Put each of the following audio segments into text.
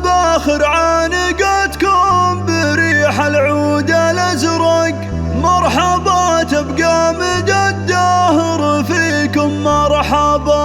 المباخر عانقتكم بريح العود الازرق، مرحبا تبقى مدى الدهر فيكم مرحبا.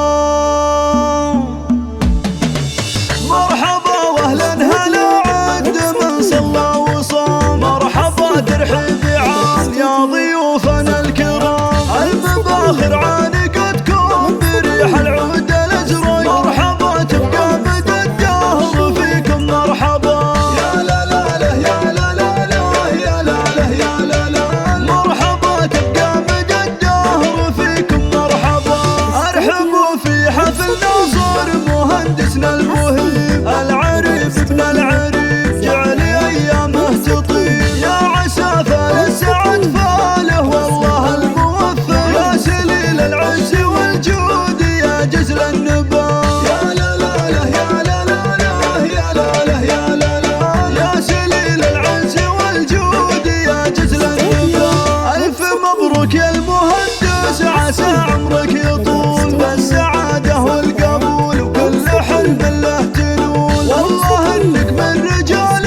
مرحبا واهلا هلا عد من صلى وصام، مرحبا ترحيب عام يا ضيوفنا الكرام. المباخر عانقتكم بريح العود الازرق، مرحبا تبقى مدى الدهر فيكم مرحبا. يا لا لا له يا لا لا له يا لا له يا لا لا، مرحبا تبقى مدى الدهر فيكم مرحبا. ارحبوا في حفل ناصر مهندسنا المهيب، العريف ابن العريف جعل ايامه تطيب، يا عسى فالسعد فاله والله الموفق، يا سليل العز والجود يا جزل النبات. يا لا لا له يا لا لا له يا لا له يا لا لا، يا سليل العز والجود يا جزل النبات. الف مبروك يا المهندس عسى عمرك يطول بالسعاده والقبول، وكل حلم له تنول، والله انك من رجال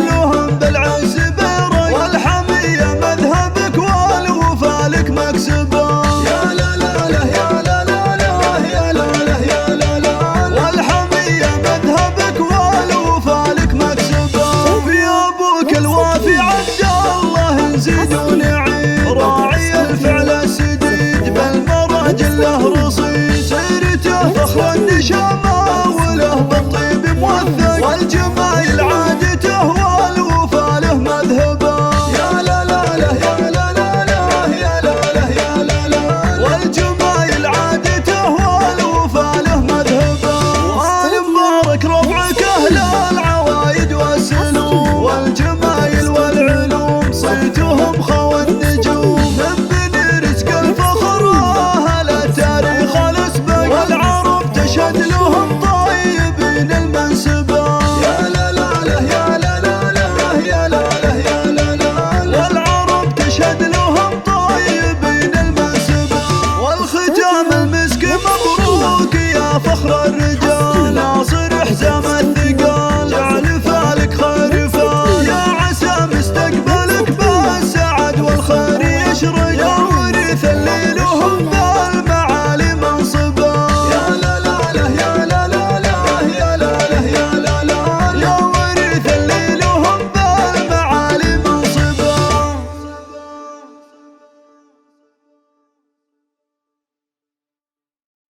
لهم بالعز بيرك، والحميه مذهبك والوفا لك مكسبه. يا لا لا له يا لا لا له يا لا له يا لا لا، والحميه مذهبك والوفا لك مكسبه. وفي ابوك الوافي عبد الله نزيد ونعيد، راعي الفعل السديد بالمراجل له رصيد، سيرته فخر النشامه وله بالطيب موثق، والجمايل عادته والوفا له مذهبه. يا لا لا له يا لا لا له يا لا له يا لا لا، والجمايل عادته والوفا له مذهبه. وآل مبارك ربعك أهل العالم